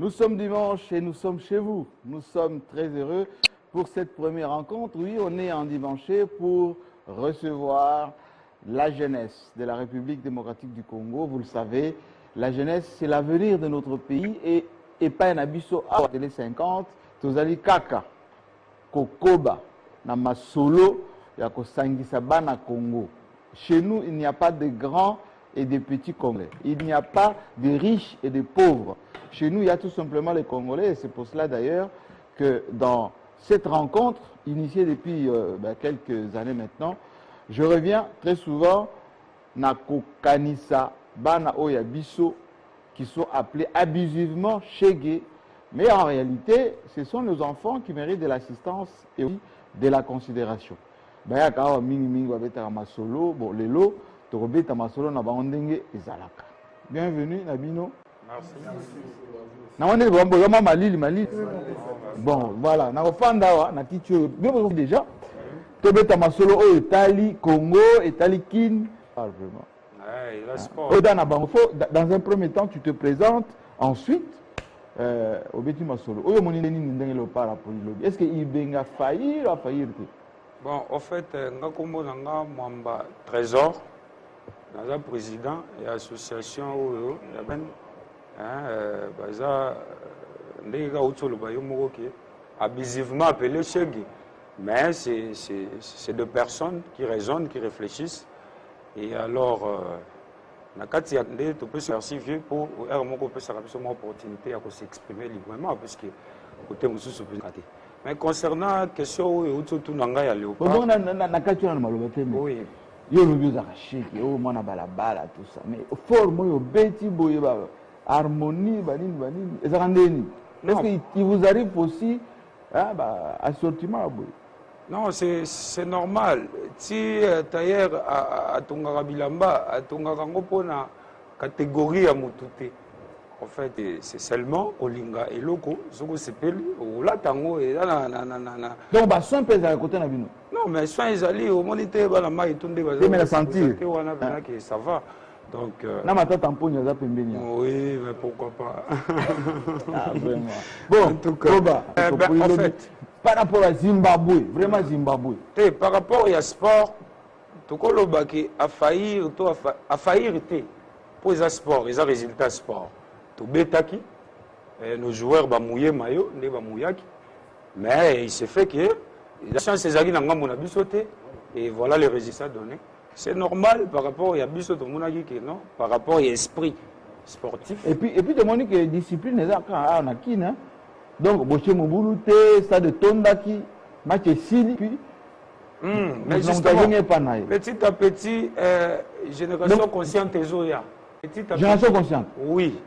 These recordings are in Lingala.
Nous sommes dimanche et nous sommes chez vous. Nous sommes très heureux pour cette première rencontre. Oui, on est en dimanche pour recevoir la jeunesse de la République démocratique du Congo. Vous le savez, la jeunesse, c'est l'avenir de notre pays et pas un abisso à les 50. Tozali kaka, kokoba, na masolo, ya kosangisa bana Congo. Chez nous, il n'y a pas de grands et de petits Congolais. Il n'y a pas de riches et de pauvres. Chez nous, il y a tout simplement les Congolais. Et c'est pour cela d'ailleurs que dans cette rencontre, initiée depuis quelques années maintenant, je reviens très souvent na kokanisa bana oya biso qui sont appelés abusivement Chégué. Mais en réalité, ce sont nos enfants qui méritent de l'assistance et aussi de la considération. Bayaka mingi mingi babeta masolo, bon lelo tokobeta masolo na bandenge ezalaka. Bienvenue Nabino. Merci. Naone bombo yoma malili. Bon, voilà, na ofanda wa na ticho bien déjà. Tobeta masolo o Italie, Congo, Italie Kin, vraiment. Ouais, le sport. Dans un premier temps, tu te présentes, ensuite au Beti Masolo. Est-ce qu'il va faillir ou faillir? Bon, en fait, Ngakombo Nanga Mwamba Trésor, dans un président et association où il y a ben abusivement appelé Chégué. Mais c'est deux personnes qui raisonnent, qui réfléchissent. Et alors, tu peux se faire pour une opportunité à s'exprimer librement, parce que côté monsieur mais concernant la question où tu as nanga ya léopard. Oui. Yo le vieux arraché, yo mona balabala tout ça. Mais forme yo beti boye ba harmonie banini. Est-ce qu'il vous arrive aussi assortiment boye? Non, c'est normal. Si tailleur a tongaka bilamba, a tongaka ngopo na catégorie à mutute. En fait, c'est seulement Olinga et Loko, Zoko Sepeli, ou la tango et la. Donc, bah, soin pèse à côté de Nabino. Non, mais soin ils allaient au moniteur, la maille tourne des bases. Mais la sentir. Ça va. Donc. Non, mais attends, oui, mais pourquoi pas. Vraiment. Bon, en tout cas. En fait. Par rapport à Zimbabwe, vraiment Zimbabwe. Par rapport au sport, tout le monde a failli pour les sports, les résultats sport. Tout bétaki, nos joueurs ba mouillé maillot, ne ba mouyaki. Mais il s'est fait que la chance est arrivée dans mon bisoté et voilà les résultats donnés. C'est normal par rapport à bisoté mon non, par rapport à l'esprit sportif. Et puis demander que discipline est à Nakina. Donc, Boché Moboulouté, ça de Tondaki, match Sili, puis. Mais justement, petit à petit, génération consciente et Zoya. Génération consciente? Oui.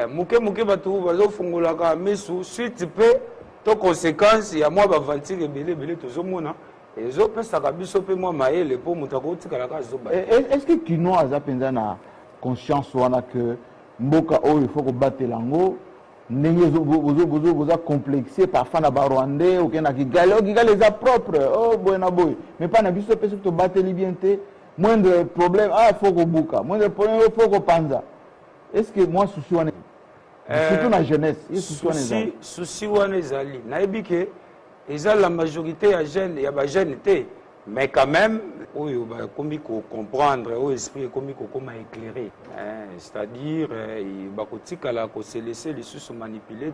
Mouké Batou, Bazo Fongolaka, mais suite peu, to conséquence, il y a moi, Bavanti, les belé, tout ce monde. Et zo peut s'arabisser, moi, maé, les pauvres, Moutako, Tikalaka, Zoba. Est-ce que Kino a zapenzana conscience, que Mboka, il faut que batte l'ango? Vous a complexé parfois na Rwandais ou na Kigali les a propres mais pas na biso personne to battre liberté moindre problème faut que buka moindre problème faut que panza. Est-ce que moi souci wana surtout la jeunesse souci wana ezali na ebike ezali la majorité ya jeunes ya ba jeunes té mais quand même oyo ba komi ko comprendre o esprit komi ko koma éclairer c'est-à-dire ba kotikala ko se laisser les sous manipuler.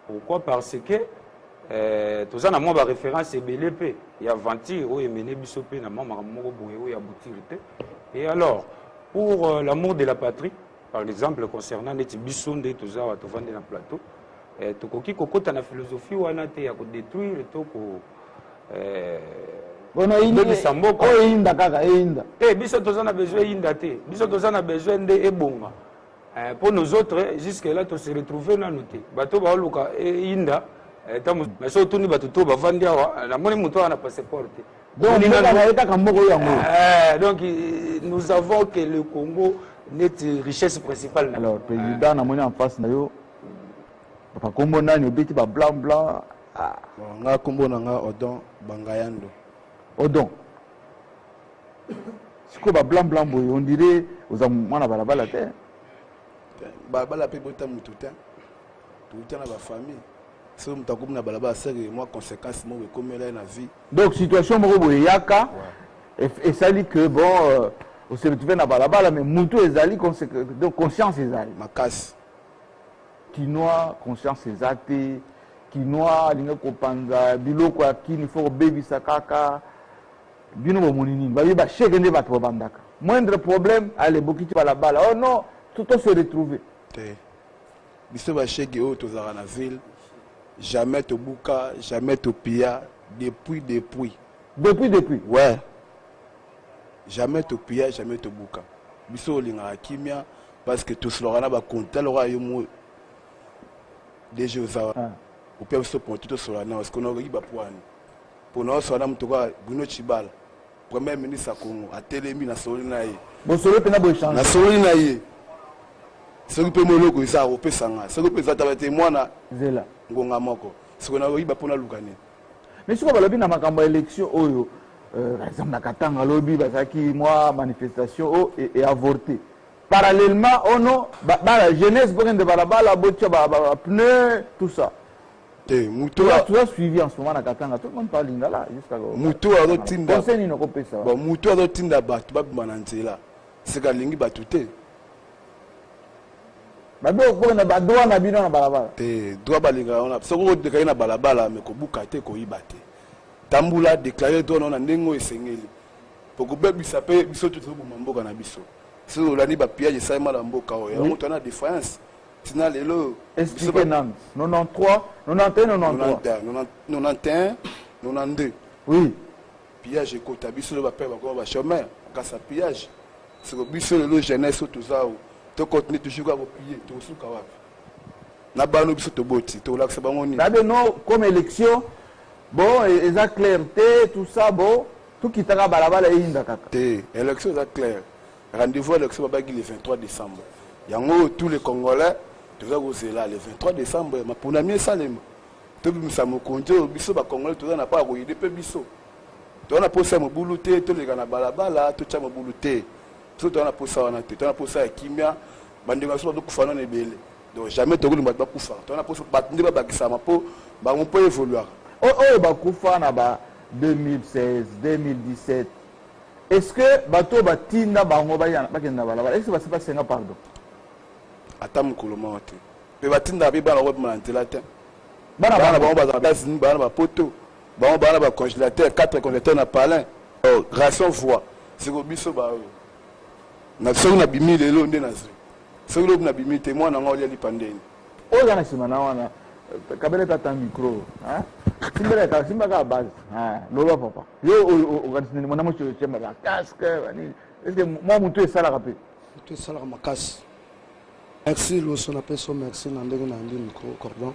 Pourquoi? Parce que tous na moi ba référence ebelepe ya aventure o emene biso pe na mama moko boye o ya boutirité. Et alors pour l'amour de la patrie par exemple concernant les biso nde toza wa to vendre na plateau to koki kokota na philosophie wana te ya ko détruire to ko biso toza besoin inda te biso toza besoin de ebonga pour nous autres jusque là to se retrouver na noté bato ba luka inda mais surtout ni bato to ba vandi awa na moni muto ana passeport. Donc nous avons que le Congo n'est richesse principale. Alors président na moni en face na yo papa kombo nani obeti ba blanc nga kombo nga Odon Bangayando. Odon. C'est quoi blanc boy? On dirait aux amants à balabala terre. Balabala pe bota mututa. tout dans la famille. Si vous avez une balaba, c'est moi conséquence moi comme elle la vie. Donc situation moko yaka et ça dit que bon on se retrouve na balaba mais mutu ezali donc conscience ezali ma casse kinoa conscience ezate kinoa linga kopanza biloko akini faut baby sakaka bino bomonini ba ba cheke nde bato bandaka moindre problème allez bokiti balabala oh non tout se retrouver biso ba cheke o tozara na ville jamais te bouka jamais te pia depuis ouais jamais te pia jamais te bouka biso linga kimia parce que tous lorana ba compter lora yo mo déjà za au pire biso pour tout solana parce qu'on a eu ba poani pour nous solana mutoka Bruno Chibala premier ministre à Congo a télémi na solina ye bon solo pena bo échange na solina ye soki pe moloko isa opesanga soki pe za tabate mwana zela ngonga moko siko na oyiba pona lukani mais siko balobi na makambo élection oyo par exemple na Katanga lobi bazaki moi manifestation et avorté parallèlement oh non la jeunesse de balabala botia ba pneu tout ça muto tout a suivi en ce moment na Katanga tout le monde parle lingala jusqu'à muto azotinda conseil ni ko pesa bon muto azotinda bato babima nzela sika lingi batute babe okona ba droit na bino na balabala droit balinga on a soko de na balabala mais ko buka te ko yibate tambula déclarer droit na ndengo esengeli pour ko bebisa pe biso tout bo mamboka na biso so la ni ba piage ça mala mboka o ya moto na défense tina lelo expliquer nan 93 91 91 92 oui piage ko tabiso ba pe ba ko ba chômeur kasa piage c'est ko biso lelo jeunesse tout ça to continue toujours à copier to suka wapi na bano biso to boti to la bango ni d'abe non comme élection bon et ça clarté tout ça bon tout qui t'a balabala inda kaka élection ça clair rendez-vous élection ba le 23 décembre yango tous les Congolais to za go là le 23 décembre ma pour na mie salema to bimisa mokonjo biso ba Congolais to na pa ko yede pe biso to na posa mo buluté to le kana balabala to cha mo buluté tout on a pour ça on a tout on a pour ça kimia bande ba so do kufana na ebele donc jamais to ko ba kufa to on a pour ça batndi ba bakisa ma po ba on peut évoluer oh ba kufa na ba 2016 2017 est-ce que bato batinda bango ba yana bakenda balabala est-ce que c'est pas senga pardon atam koloma te pe batinda bi ba na web mantela te bana ba ba base ni ba na ba poto ba ba congélateur 4 congélateurs na palin ration voix c'est ko biso ba na soki na bimi lelo nde nazo soki lobi na bimi te mwana nga olia lipandeni oza na nsima na wana kabele tata micro simbaka base loba papa yo okanisini mona mosi ocemba ba casque banini est-ce que mwa mutu esalaka mpe mutu esalaka makasi merci loso nape so merci na ndenge na yandi micro cordon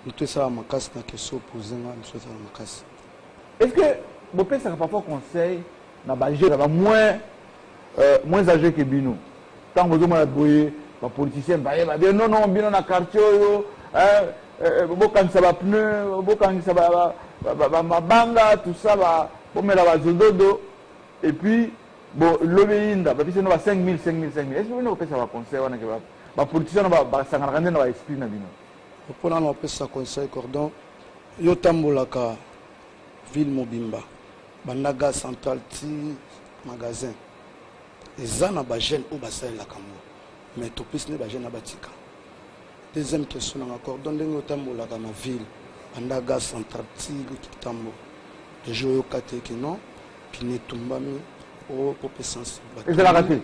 mutu esalaka makasi na question opose nga miso esalaka makasi est-ce que bopesaka parfois conseil na bajeune ba moins âgé que bino tant que vous boye ba politicien ba bien non bino na quartier yo bokanisa ba pneu bokanisa ba mabanga tout ça ba pomela ba zododo et puis bon lobeinda ba piseno ba 5000 est-ce que bino pesa ba conseil wana ke ba politicien ba sangana kande na ba esprit na bino pona na pesa conseil cordon yo tambolaka ville mobimba bandaga central ti magasin eza na ba jeune o basalelaka mo mais topesi ne ba jeune abatika deuxième question na cordon ndenge otambolaka na ville bandaga central ti kitambo de joyo kateke non pine tumbami o popesance ba eza la raté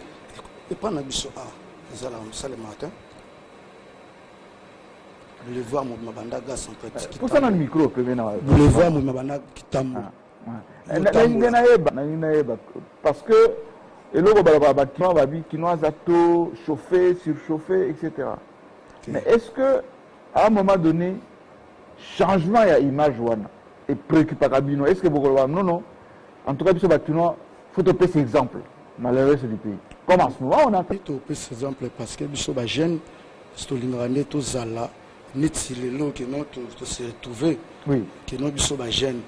et pas na biso eza la salle matin boulevard Bandaga central ti pour ça na micro pe na boulevard Bandaga kitambo na yeba parce que eloko balaba bâtiment babi kinois ato chauffé surchauffé etc. Mais est-ce que à un moment donné changement ya image wana et préoccupant kabino est-ce que beaucoup non en tout cas biso bâtiment faut te passer exemple malheureux du pays comme en ce moment on a fait to passer exemple parce que biso ba jeune sto lingande to zala neti lelo que non to se retrouver oui que non biso ba jeune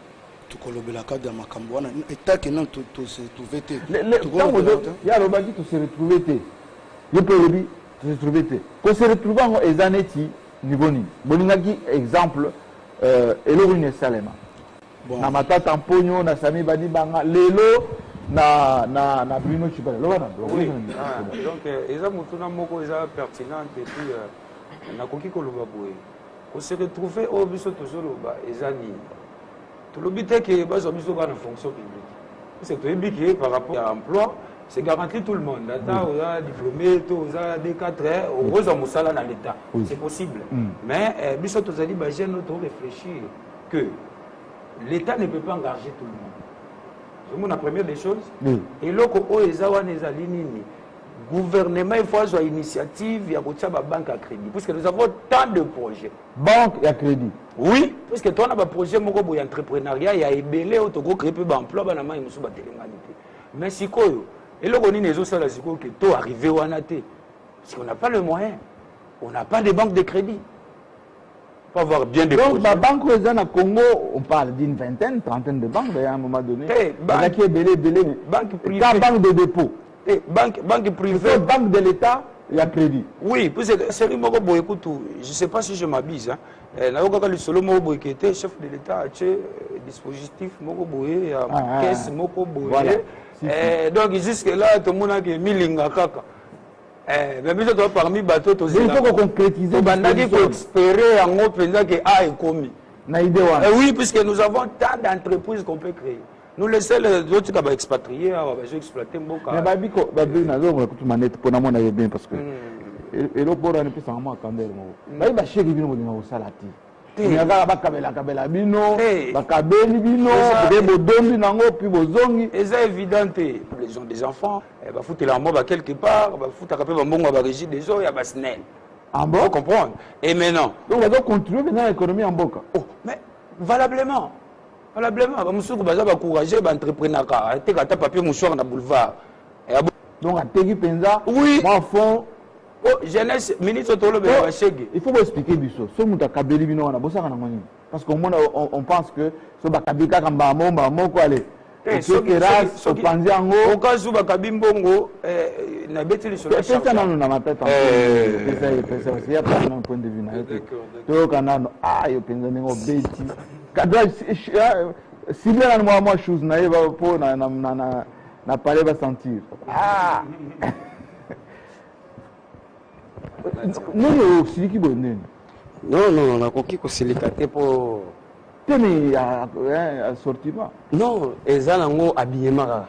to kolobela ka de makambo wana état que non to se retrouver te ya lobaki to se retrouver te yo pe lobi to se retrouver te ko se retrouver en ezaneti niveau ni bolingaki exemple eloko ni esalema na matata mponyo na sami bani banga lelo na bino chipala lo wana donc eza mutuna moko eza pertinente et puis nakoki koloba boye ko se retrouver au biso tozoloba eza nini tolobi te ke bazwa biso bana fonction publique c'est toyebi ke par rapport à emploi c'est garanti tout le monde ata oza diplômé to oza D4 ozwa mosala na l'état c'est possible mais biso tozali ba jeune to réfléchir que l'état ne peut pas engager tout le monde. C'est la première des choses. Et là, le gouvernement, il faut avoir une initiative, il y a une banque à crédit. Parce que nous avons tant de projets. Banque à crédit? Oui. Parce que toi, on a un projet d'entrepreneuriat, il y a des bélés, il y a créé un emploi, il y a des mais si quoi, et là, on a des choses qui sont arrivées au Anaté. Parce qu'on n'a pas le moyen. On n'a pas de banque de crédit. Faut avoir bien des donc, la banque au Congo, on parle d'une vingtaine, trentaine de banques, à un moment donné. Banque privée. Banque de dépôt. Banque privée. Banque de l'État, il y a crédit. Oui, puis c'est je ne sais pas si je m'abuse. Le solo qui était chef de l'État, dispositif, caisse, donc jusque-là, tout le monde a mis Milinga Kaka. Mais bien sûr, parmi bateaux, il faut concrétiser. Il faut espérer en haut que A est commis. Oui, puisque nous avons tant d'entreprises qu'on peut créer. Nous laissons les autres qui expatriés, qui exploiter Mboka. Mais Babiko, pour la monnaie bien parce que. Et l'autre, on est plus en moins quand même. Mais il va chez lui, on est au salati. Il y a bakabela bino, bakabeli bino, bodongi nango puis bozongi. C'est évident les ont des enfants, ba foutre la mort quelque part, ba foutre capé ba mbongo ba régir des eaux, il y a ba snel. En bon, faut comprendre. Et maintenant, donc on doit contribuer maintenant l'économie en Mboka. Oh, mais valablement. Valablement, ba musuku baza ba encourager ba entrepreneur ka, te kata papier mouchoir na boulevard. Donc à Tegui Penza, oui, moi fond oh, jeunesse, ministre Tolo il faut expliquer biso. Ce muta kabeli bino wana bosaka na ngoni. Parce qu'on on pense que ce bakabika kamba momba moko ale. Ce que ras au panziango. Au cas où bakabimbongo na beti sur la charge. C'est ça na ma tête. C'est il y a pas un point de vue na. To kana yo penza ngo beti. Kadwa si bien moi chose na eva po na parler va sentir. Ah. Non, siliki bonne. Non, nakoki kosilika te po. Mais assortiment. Non, eza nango habillement kaka.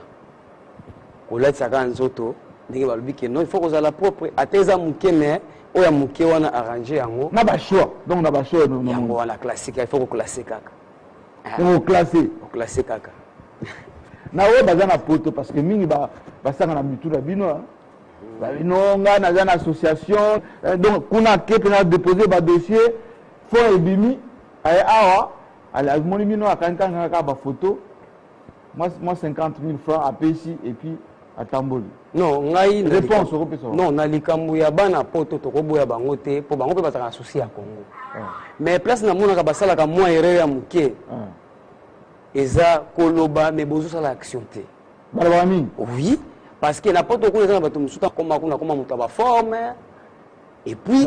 Kolatisa nzoto, ndenge balobi ke non, il faut kozala propre. Ateza muke mais oya muke wana arranger yango. Na ba choix. Donc na ba choix non. Yango wana classique, il faut ko classer kaka. Donc classer. Classer kaka. Na we bazana poto parce que mingi ba sanga na mitu na bino. Babinonga na une association donc kuna kepe na déposer ba dossier faut ebimi ay awa ala moni mino akantanga ka ba photo moi 50 000 francs à Pessi et puis à Tamboli. Non, ngai réponse au pesa. Non, na likambu ya bana poto to ko boya bango te po bango pe bataka associé à Congo. Mais place na mona ka basala ka moi erreur ya muke. Eza koloba mais bozo sala action te. Balabami. Oui. Parce que n'importe quoi, les gens vont comme forme. Et puis.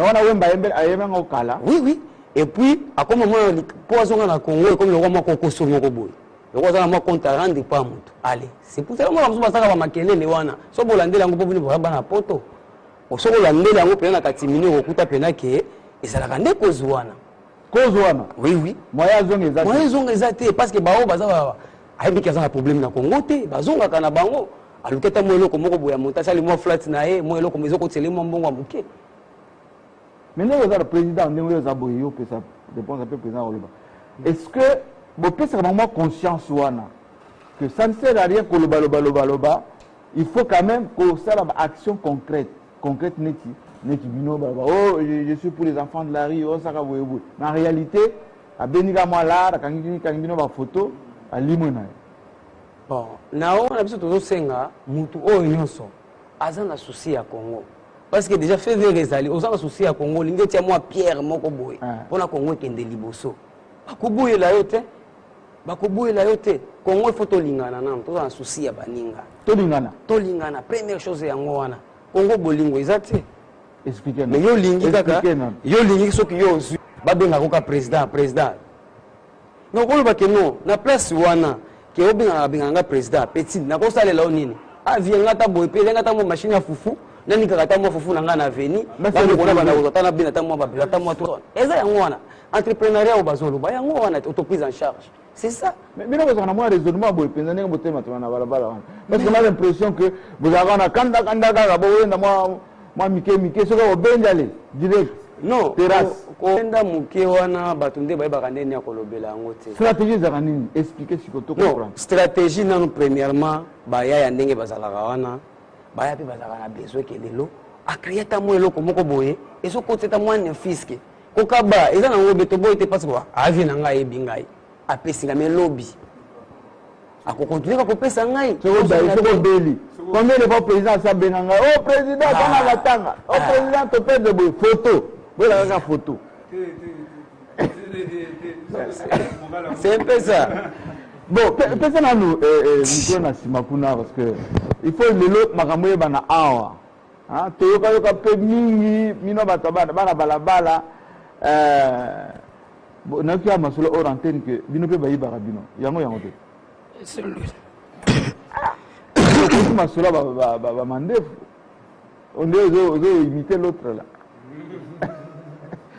Oui. Et puis, à comme moment, poison dans le Congo, comme le roi Moko sur le robot. Le roi Zama compte à rendre pas monte. Allez, c'est pour ça que je vais faire ma kene les wana. So bolande la ngombo venir voir na poto. O so bolande la ngombo pena katimini okuta pena ke ezalaka nde kozwana. Kozwana. Oui. Moya zonga ezate parce que bao baza ayebi kaza problème na Congo te, bazonga kana bango. Aluketa mo eloko moko boya monta sali mo flat na ye mo eloko mezo ko tele mo mbongo amuke. Mais là le président ndenge yo zaboye yo pesa réponse un peu président Oloba. Est-ce que vous pensez vraiment conscience wana que ça ne sert à rien que loba il faut quand même que ça la action concrète neti bino baba oh je suis pour les enfants de la rue oh ça ka boye. En réalité a beniga moi là kangi bino ba photo a limona. Bon, nao na biso tozo senga mutu oyo nyonso azana souci ya Congo parce que déjà fait rezali ozana souci ya Congo lingeti ya moi Pierre moko boye pona Congo kende liboso bakoboyela yo te Congo il faut tolingana na tozana souci ya baninga tolingana première chose yango wana Congo bolingo ezate Expliquez-nous. Mais yo lingi kaka. Yo lingi soki yo ozwi babenga koka président. Donc oloba ke non na place wana ke obenganga président petit nakosalela nini avienga ta boye pe lenga ta mo machine ya fufu nani kaka ta mo fufu nanga na veni bakona bana kozata na bina ta mo babila ta mo to eza yango wana entrepreneuriat au bazoloba yango wana autoprise en charge. C'est ça. Mais nous avons un raisonnement pour parce que j'ai l'impression que vous avez un kanda moi Mike ce que vous benjale direct. Non, terrasse. Kanda muke wana batunde ba bakande ni akolobela yango te. Stratégie za nini? Expliquez ce que tu comprends. Stratégie non premièrement ba ya ndenge bazalaka wana ba ya pe bazalaka na besoin que lelo a créer ta mo eloko moko boye et so côté ta mo ne fisque. Kokaba eza na ngo beto boye te parce que avi na ngai ebingai. Apesinga me lobby akokontinue kakopesa ngai combien de fois président asabenanga oh président tanga latanga oh président topede boye photo boyela kaka photo c'est un peu ça. Bon pesa nanu micro na nsima kuna parce que il faut lelo makambo oyebana awa toyokayoka mpe mingi mino bato bana balabala na qui a masolo hors antenne que bino pe bayi barabino yango te c'est lui masolo ba mandef on doit imiter l'autre là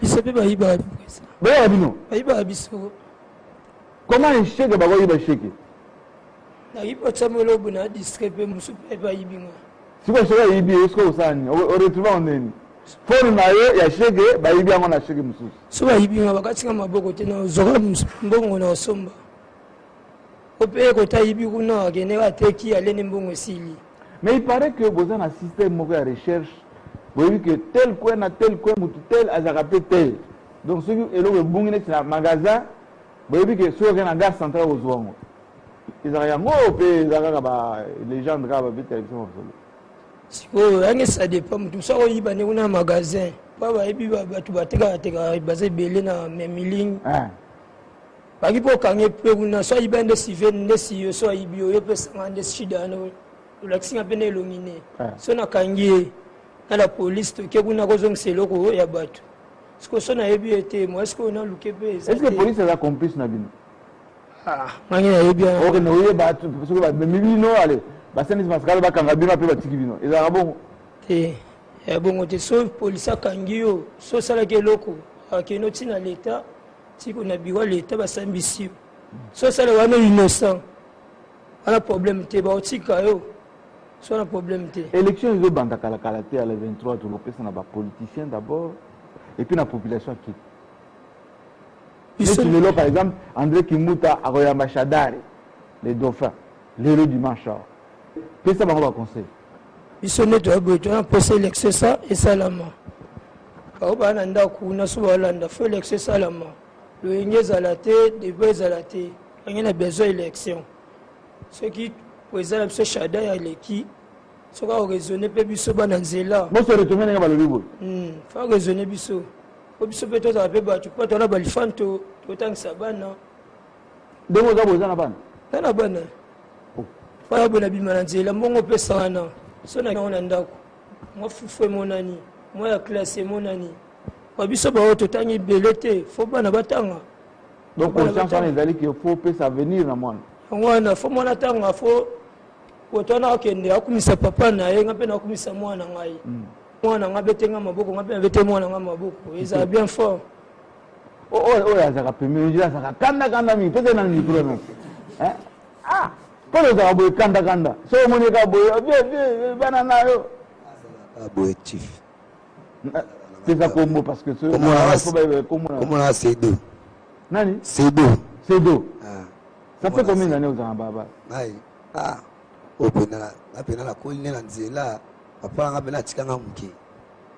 il se peut bayi barabino bayi barabiso comment un chèque ba ba chèque na ipo tsamelo bona discreper musu pe bayi binga siko sera yibi est-ce que osani o retrouver on neni fonu na yo ya chèque bayi bien on a chèque musu so bayi binga bakatinga maboko te na zoka mbongo na somba opé ko tayibi kuna akene ateki alene mbongo sili. Mais il paraît que vous avez un système de recherche vous voyez que tel coin mutu tel azakapé tel donc ceux qui est bungine c'est un magasin vous voyez que ceux qui ont un gare central aux ouango ils ont rien opé les gens de gare ba télévision oh ça dépend tout ça oyiba ne kuna magasin pa ba yibi ba tu bateka baze belé na memiling baki po kange pe kuna so yiba nde siven nde siyo so yibi yo pe sangande shida no ulaxinga pene longine so na kangi na la police to ke kuna ko zong seloko ya batu siko so na yibi ete moi est-ce qu'on a luké pe est-ce que la police est complice na bino mangi na yibi ok no ye batu parce que ba mimino allez basani maskala ba kanga bino pe batiki bino ezaka bon te ya bongo te so police akangi yo so sala ke loko akeno tina l'état siko na biro l'état basambisi so sala wana innocent ana problème te ba otika yo so na problème te élection zo banda kala te à le 23 to lopesa na ba politicien d'abord et puis la population qui ici le par exemple André Kimuta akoyamba Shadari les dauphins l'héros du manchar qu'est-ce que ça va conseiller biso ne doit besoin poser l'excès ça et salama ba ba nanda kuna so balanda faut l'excès salama le ingeza la tête des belles à la tête on a besoin d'élection ce qui président ce Shada ya leki so ka raisonner pe biso bana nzela bon se retourner na balolibo faut raisonner biso ko biso pe to za pe ba tu pas to na balifanto to tangisa bana dongo za bozana bana fa bona bimana nzela mbongo pe sana so na ona ndako mo fufu monani mo ya classe monani ba biso ba oto tangi belete fo bana batanga donc conscience on ezali que faut pe ça venir na mwana ngwana fo mwana tanga fo otona akende akumisa papa na ye ngape na akumisa mwana ngai mwana ngabe tenga maboko ngape bete mwana nga maboko eza bien fort ya zaka pemio jira zaka kanda mi pete na micro na polo za boy kanda so moni ka boy bien bana nayo boy chief c'est ça comme parce que ce comment là c'est deux nani c'est deux ça fait combien d'années aux baba opena la kolne na nzela papa nga bena tikanga muke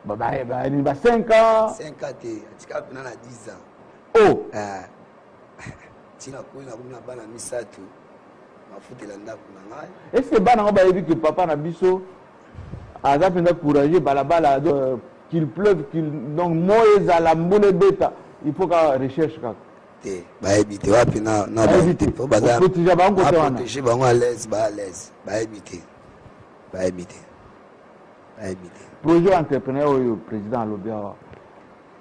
baba ni ba 5 ans te atika bena na 10 ans tina kolne na kuna bana misatu mafutela ndako na ngai est-ce que bana ba yebi que papa na biso aza penda courager balabala qu'il pleuve qu'il donc moïse à la mbule beta il faut ka recherche ka te ba ebite wapi na ba ebite po baza protéger bango te wana protéger bango à l'aise ba à l'aise ba ebite projet entrepreneur au président Alobia.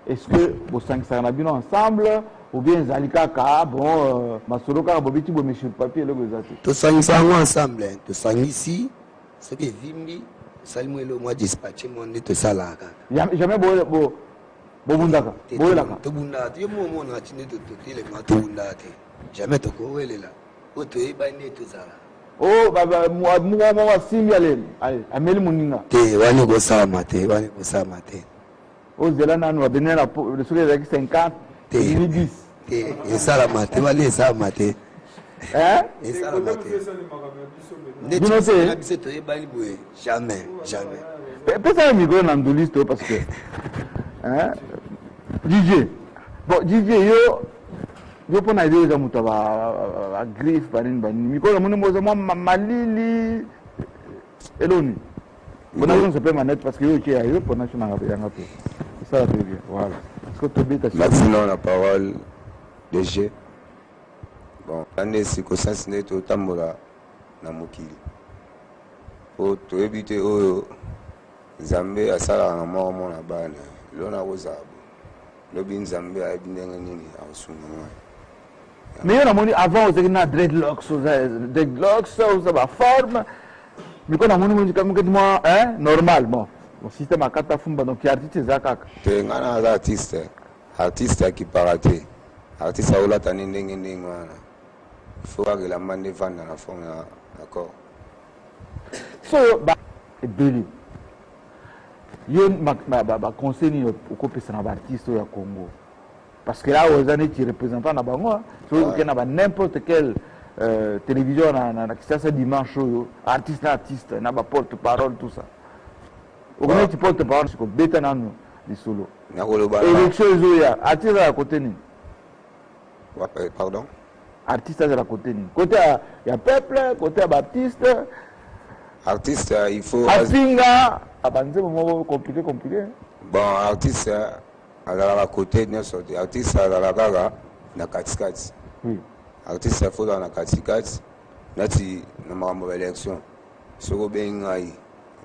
Est-ce que vous savez ensemble ou bien Zalikaka, bon, Masoroka, Bobiti, Monsieur Papier, le Gozati? Tous ensemble, tous ici, ce qui est Vimbi, Salimou le mois dispatché, mon nez, tout ça là. Jamais Bobundaka, Boulaka. Tobundate, il y a un moment où on a tenu de tout les matobundate. Jamais te courir là. Où tu es baigné tout ça là. Oh, moi, Simi, allez, Amel Moninga. Te, wani go sa mate, wani go sa mate. Oh, Zelana, nous a donné le sourire avec 50, 10. Et ça la mate, wani ça mate. Hein? Et ça la mate. Jamais, jamais. Peut-être un micro dans le liste parce que. Hein? DJ. Bon, DJ, yo pour n'a idée de mutaba griffe, banin. Micro, le monde moi malili. Eloni. On a se peut manette parce que yo qui a yo pour national c'est ça la vérité. Voilà. Est-ce que tu bêtes? Maintenant la parole DG. Bon, l'année circonstance n'est au tambola na mokili. O to ebite o Zambé asala na mama na bana. Lona ozabo. Lobi Nzambe a ebinenge nini ausuna. Mais on a moni avant aux na dreadlocks, ça va forme. Mais quand on a moni comme que moi hein normalement. Mon système a kata fumba donc artiste zakaka. Te ngana artiste qui paraté. Artiste ola tani ndenge ndenge wana. Il faut que la main vende dans la forme d'accord. So ba ebeli. Yo ma conseil au copé na artiste au Congo. Parce que là aux années qui représentant na bango, so que na n'importe quelle télévision na qui ça dimanche artiste na ba porte-parole tout ça. Au moins tu porte-parole c'est que beta nanu di solo. Na koloba. Élection zoya artiste à côté ni. Pardon. Artiste à la côté ni. Côté il y a peuple, côté à Baptiste. Artiste il faut Asinga abanze mo compliqué. Bon artiste à la côté ne sorti artiste à la gaga na katikati. Oui. Artiste il faut dans la katikati nati na mambo élection. Soko bengai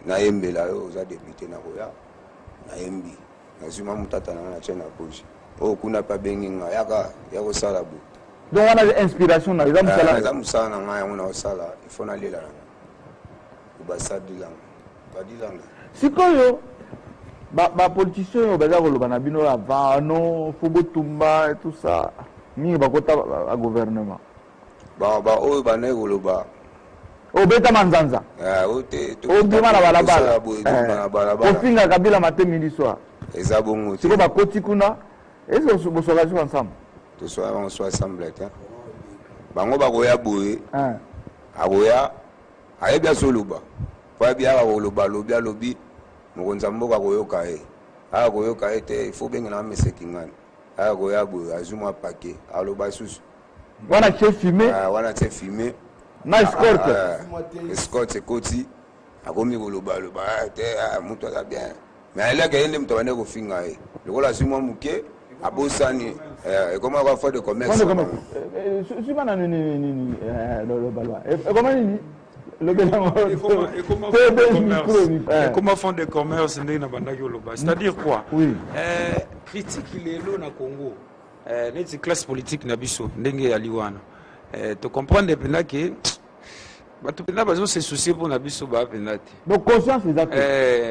na yembela yo za député na koya na yembi. Na zuma mutata na chena poche. Oh kuna pa benginga yaka yako sala bu. Donc on a inspiration dans les hommes sala. Les hommes sala na on a sala il faut na lela. Basa dilang. Ba dilang. Sikoyo ba politicien yo baza ko lobana bino avant non Fogo Tumba et tout ça. Ni ba kota a gouvernement. Ba o ba ne goloba. O beta manzanza. O te o bima na balabala. O finga kabila matin midi soir. Eza bongo. Siko ba koti kuna. Est-ce que vous soyez ensemble? Tout soit on soit ensemble hein. Bango ba koya boye. Aboya ayebia soluba. Kwa bia ba koloba lobi mokonza mboka koyoka e. A koyoka ete il faut benga na mese kingani. A koya boye azuma paquet. Aloba susu. Wana chef fumé. Wana chef fumé. Na escorte. Escorte koti. Akomi koloba ete mutu ala bien. Mais elle a gagné le temps de finga e. Lokola simo muke abosani comment on va faire de commerce. Je pas ni le balwa. Comment ni comment font des commerces c'est-à-dire quoi? Oui. Critique il est là na Congo. Les classes politiques na biso ndenge aliwana. Tu comprends depuis que tu peux se soucier pour la biso ba penati. Donc conscience exact.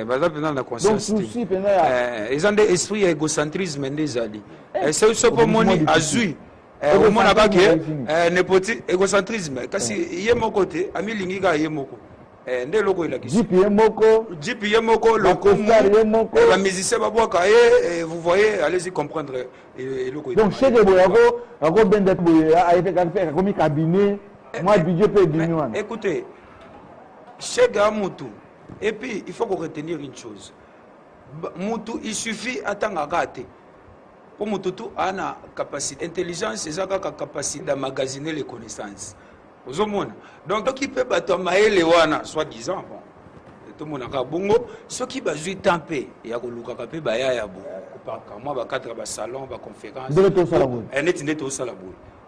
Baza penal na conscience. Donc souci penal. Ils ont des esprits égocentrisme des ali. C'est aussi pour moni azui. Au moins là que nepoti égocentrisme kasi yemo côté ami lingiga yemoko. Ndé loko il a qui. JP yemoko le la musicien ba boka et vous voyez allez-y comprendre donc chez de boyako ako bende boya a été fait comme cabinet. Moi, budget peut diminuer. Écoutez, chez Gamutu, et puis il faut qu'on retenir une chose. Mutu, il suffit d'attendre à rater. Pour Mutu, a une capacité. Intelligence, c'est une capacité d'emmagasiner les connaissances. Donc, il peut battre les wana, soi-disant. Bon. Tout le monde a bongo. Ce qui va jouer tempé, il y a un peu de moi, je vais 4 salons, conférences.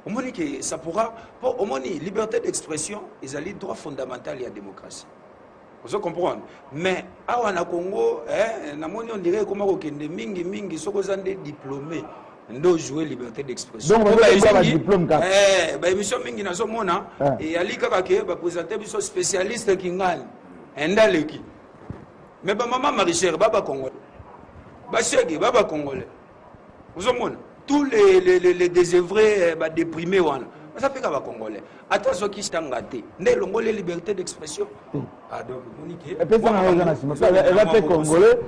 Au moins ça pourra, au moins liberté d'expression, ils ont droit fondamental et la démocratie. Vous comprenez? Mais à na Congo, on dirait comment mingi soko zande diplômé. Ndo jouer liberté d'expression. Donc vous avez un diplôme quand émission mingi na somona et ali kaka ke ba présenter biso spécialiste kingani. Endaleki. Mais ba maman Marie-Chère baba congolais. Ba chegi baba congolais. Vous comprenez? Tous les désœuvrés déprimés wana. Ça fait qu'à congolais. Attention qui s'tangate. Né longolais liberté d'expression. Ah donc monique. Et puis ça na raison na elle va faire congolais.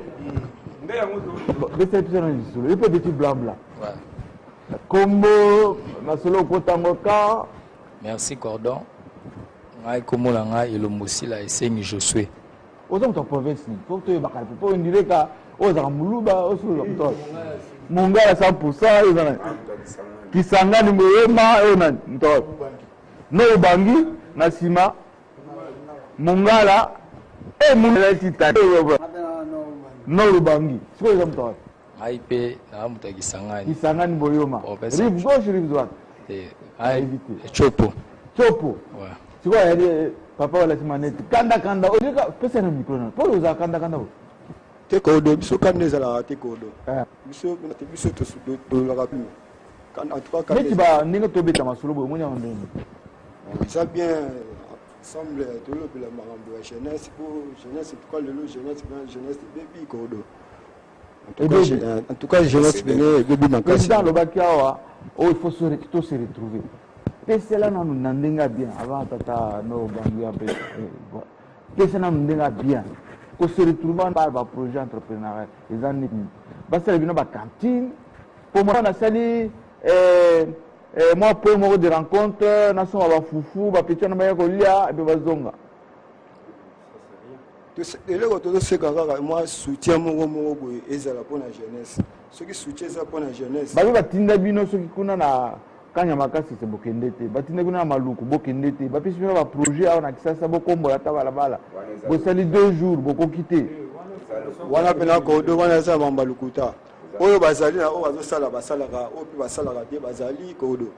Il peut dire blabla. Combo nasolo kotangoka. Merci Cordon. Ngai komola ngai Elombosi la esengi Josué. Oza mto province ni. Faut que tu bakal pour ndire ka oza muluba osolo mto. Mongala 100% ezana. Kisangani moyema ona mto. No bangi na sima. Mongala mungala tita. No lubangi. Siko eza mto. Ngai pe na muta Kisangani. Kisangani boyoma. Rive gauche rive droite. Ai Chopo. Chopo. Ouais. Tu vois papa wala simaneti kanda odika pesa na micro na. Pour uza kanda. Te kodo biso kaneza la te kodo. Biso to la rapi. Kan en tout cas kan. Mais tu vas ningo to beta masolo bo munya ndeni. Ça bien semble tout le la marambo jeunesse pour jeunesse pourquoi le jeunesse baby kodo. En tout cas jeunesse bene baby makasi. Président Lobakiawa, il faut se retrouver. Tesla na ndenga bien avant tata no bangi ape. Tesla na ndenga bien. Ko se retrouver par ba projet entrepreneurial. Les années. Basa bino ba cantine. Pour moi na sali moi pour moi de rencontre na so ba fufu ba petit na ba ko lia et ba zonga. Moi soutien mon ezala pour la jeunesse. Ceux qui soutiennent ça pour la jeunesse. Ba ba tinda bino ceux qui kuna na kanya makasi se bokendete batinda kuna maluku bokendete ba pisi ba projet a na kisasa bokombo la tabala bo sali 2 jours boko quitter wana pena ko do wana sa mambalukuta oyo bazali na o bazo sala basalaka o pi basalaka te bazali ko do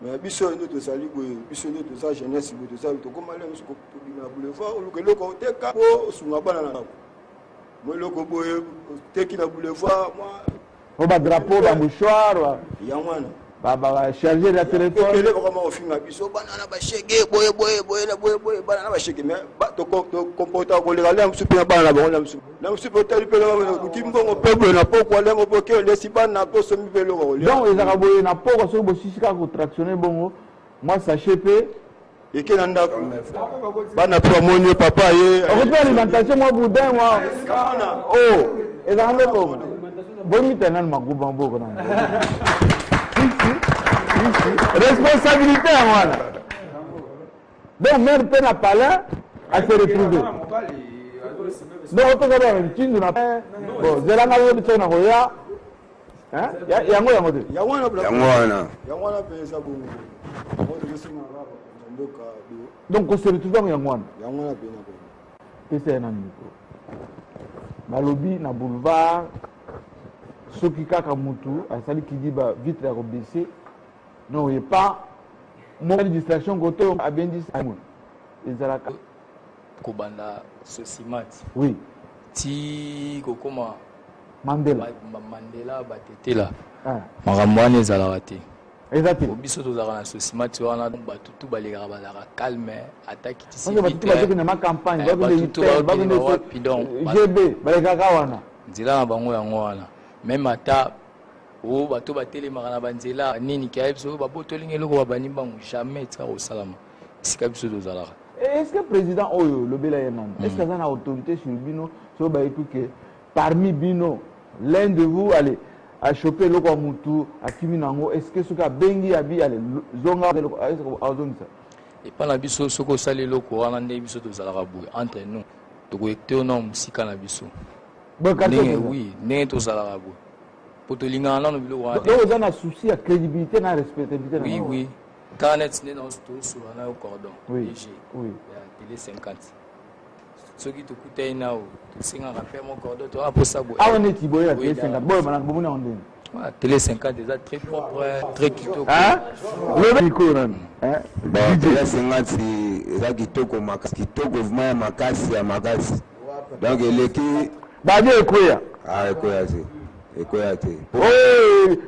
mais biso ndo to sali boye biso ndo to sa jeunesse bo to sa to komala musu ko bina boulevard o lukelo ko teka o sunga bana na mo loko boye teki na boulevard moi o ba drapeau ba mouchoir ya mwana baba charger la téléphone ele vraiment au film biso banana ba shege boye banana ba shege mais ba to comporta ko le gala musu pina banana ba musu na musu potali pele ba kutimbo peuple na poko le mo poke le sibana to so mi pele ko le donc ezaka boye na poko so bo sisika ko tractionner bongo moi sachet pe et que nanda bana promonio papa ye on peut alimentation moi boudin moi oh ezaka bongo bomi tanan maguba mboko na responsabilité voilà. Donc même peine à parler à se retrouver. Donc on peut avoir une tine na bon zelanga wo bitso na goya hein yango pesa bo donc on se retrouve yango pena bo c'est un micro balobi na boulevard soki kaka mutu asali kidiba vitre ya baisser. Non, il n'y a pas mon distraction côté a bien dit ça. Ezalaka Kobanda Sosimat. Oui. Ti kokoma Mandela batetela. Makamwane ezalaka te. Exactement. Biso tozalaka na Sosimat wana bato tout baleka balaka calme attaque ti si. Parce que bato na ma campagne ba ko pidon. GB baleka kawana. Nzela na bango yango wana. Même ata o bato batelemaka na banzela nini kia biso babotoli eloko babani bango jamais tika kosalama esika biso tozalaka. Est-ce que le président oyo lobela yenana est-ce que ça a autorité sur bino so ba écouter parmi bino l'un de vous allez à choper le quoi mutu à kiminango est-ce que ce ka bengi abi allez zonga azongisa et pas na biso soko sali loko wana nde biso tozalaka boye entre nous to ko ekte na musika na biso oui ne tozalaka boye potolinga na no biloko wana donc on a un souci à crédibilité na respectabilité. Oui Canet n'est dans sur un cordon. Oui. Télé 50. Ce qui te coûte un an, tu sais, on rappelle mon cordon, tu as pour ça. Ah, on est Thibaut, la télé 50. Bon, on est en télé 50, déjà très propre, très kitoko. Hein? Le micro, hein? Télé 50, eza kitoko makasi kitoko vraiment ya makasi ya makasi donc eleki badi ekweya ekweya te ekweya te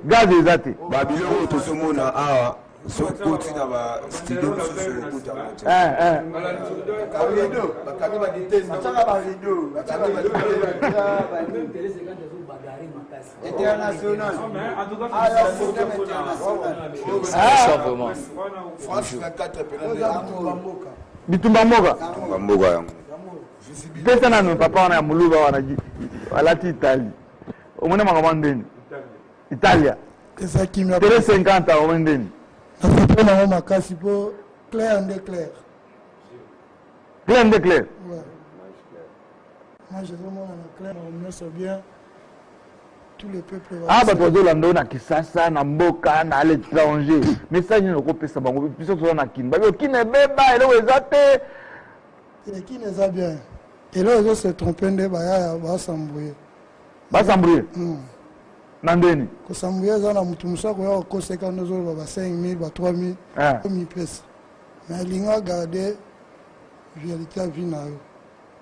gaz eza te babiloko tozomona awa soki koti na bastudio mosusu okutama te bitumba mboka yango pesa nanu papa wana ya moluba wana alati Italie omone makambo ndeni Italia tere 50 omone ndeni nafoto nango makasi mpo clair nde clair clair nde clair moi jezomona na clair na nyonso bien tous les peuples bato bazolanda oyo na kisasa na mboka na l'étranger message nini okopesa bango biso toza na kini babi okini ebeba eloko eza te ekini eza bien eloko ezose trompe nde bayaya basambouye na ndeni kosambouye eza na motu mosu akoya kokoseka nde ozoloba ba 5000 ba 3000 omipesa mais elingi agarde vialité ya vie na yo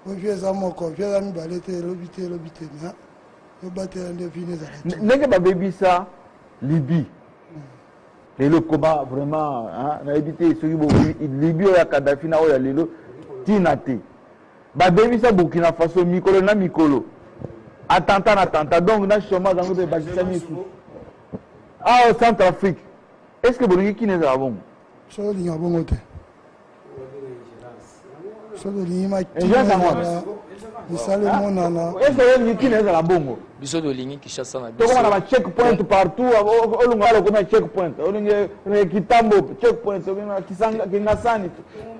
o vie eza moko vie eza mibale te elobi te mais obatela nde vie nezala ndenge babebisa Libye lelo koba vraiment nayebi te soki Libye oyo ya Kadhafi na oyo ya lelo tina te babebisa Burkina Faso mikolo na mikolo attentat na attentat donc na chômage yango mpe bakisami esu au Centrafrique est ce que bolingi kini ezala bongo soki olinga bongo te soki olingi misala emonana est ce que olingi kini ezala bongo biso tolingi Kinshasa na biso tokoma na ba check point partout olunga alokomi check point olingi kitambo check point kingasani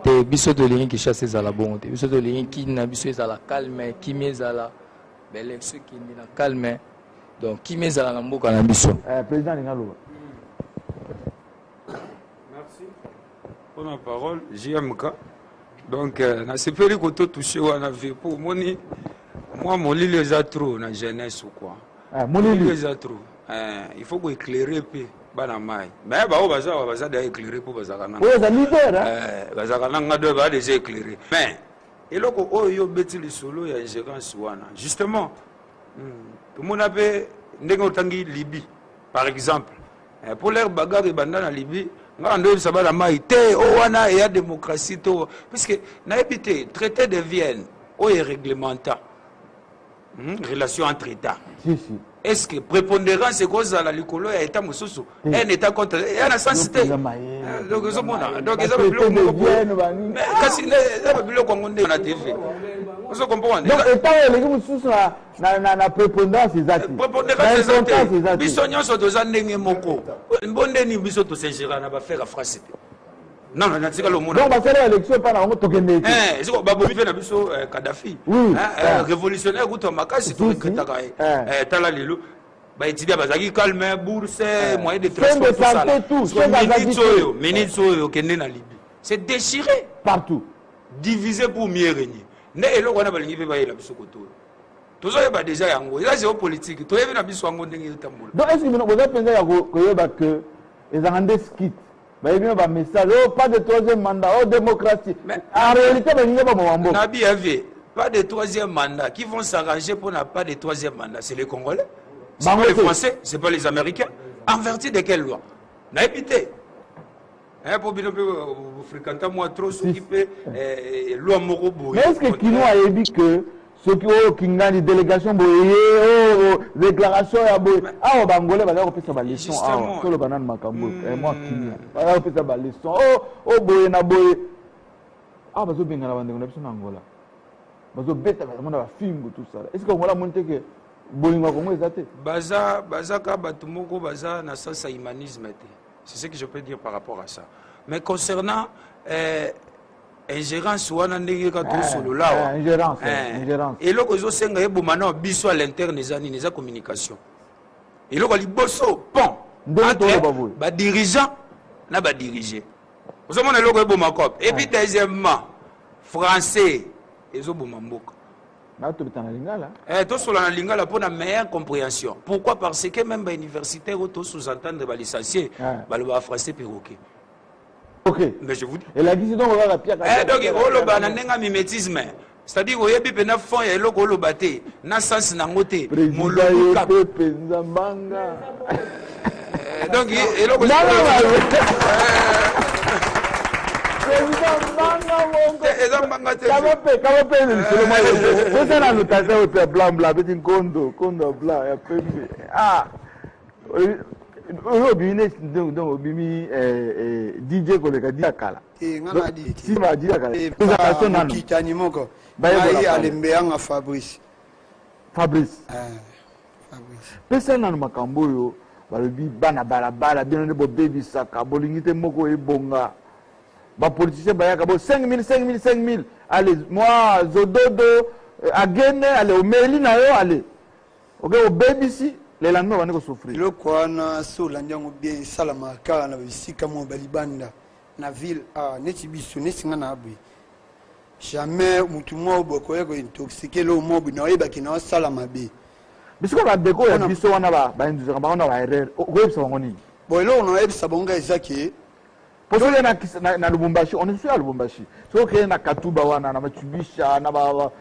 te biso tolingi Kinshasa ezala bongo te biso tolingi kini na biso ezala calme kimi ezala l'élection qui est na calme donc qui met à la mboka na biso président Lingaloba merci pour la parole JMK donc na sepeli ko to toucher wana vie pour moni moi mon lit les a trop na jeunesse ou quoi mon lit les a trop il faut éclairer peu bana mai mais ba o baza da éclairer pour bazakana oui za leader bazakana ngado ba déjà éclairer mais et là, on beti le solo ya ingérence wana justement tout le monde avait tangi Libye par exemple pour leur bagarre bandana Libye ngando sabala mai te o wana ya démocratie to puisque na habité traité de Vienne o est réglementaire relation entre états si est-ce que prépondérance c'est cause à la likolo ya état mususu un état contre ya na sensité donc ça mona donc ça veut dire mais kasi les bilo kongo nde na TV vous comprenez donc état les mususu na prépondérance ezati prépondérance ezati biso nyonso toza ndenge moko mbondeni biso to s'ingérer na ba faire France non non natika le monde donc ba faire élection pas na ngo tokende c'est quoi ba bobi na biso Kadhafi révolutionnaire kuto makasi to ketaka tala lelo ba étudier bazaki calme bourse moyen de transport tout ça minutes oyo kende na Libye c'est déchiré partout divisé pour mieux régner ne eloko na balingi pe ba yela biso koto tozo ba déjà yango eza géopolitique to yebi na biso yango ndenge yotambola donc est-ce que vous avez pensé ya koyeba que ezangande skit bah bien bah message oh pas de troisième mandat oh démocratie mais en réalité bah n'y a pas mon Nabi avait pas de troisième mandat qui vont s'arranger pour n'a pas de troisième mandat c'est les Congolais c'est pas les Français c'est pas les Américains en vertu de quelle loi n'a évité pour bien vous fréquenter moi trop s'occuper loi morobo mais est-ce que Kino a dit que ceux qui ont une délégation boye déclaration ya boye ah bangolais ba ko pesa ba leçon ah solo banane makambo moi Kino ba ko pesa ba leçon oh boye na boye ah bazo benga na bande na biso na Angola bazo beta ba mona ba fingo tout ça est-ce que Angola monte que bolinga kongo ezate baza ka batu moko baza na sens humanisme c'est ce que je peux dire par rapport à ça mais concernant ingérence wana ndenge ka to solo lawa ingérence et loko zo senga ebomana biso à l'interne ezani neza communication et loko liboso pont entre ba dirigeant na ba diriger vous mona loko eboma cop et puis deuxièmement français ezoboma mboka na to bitana lingala to solo na lingala pour la meilleure compréhension pourquoi parce que même ba universitaire to sous-entendre ba licencié ba le français perroquet Ok. Mais je vous dis. Et la guise donc on va la pierre. Donc oloba na nenga mimétisme. C'est-à-dire oyebi pe na fond ya eloko oloba te, na sens na ngote. Molulu kap. Penza mbanga. Donc eloko DJ koleka dia kala. Si ma dia kala. Présentation nanu. Kitani moko. Baye alembeanga Fabrice. Fabrice. Fabrice. Pesa nanu makambo yo balobi bana balabala bino ne bo baby saka bolingite moko ebonga. Ba politicien bayaka bo 5 000. Allez, moi Zododo agene allez au mailing na yo allez. OK au baby si les lendemain on va souffrir. Le kwana so landiango bien salama kala na bisika mo balibanda na ville neti biso nesinga na abui. Jamais mutu mo boko yako intoxiquer le mo na yeba kina salama be. Bisiko ba deko ya biso wana ba industrie ba wana ba erreur. Ko yebisa ngoni. Bon là on a yebisa bonga ezaki. Pour ceux na Lubumbashi, on est sur Lubumbashi. Ceux qui na Katuba wana na Matubisha na ba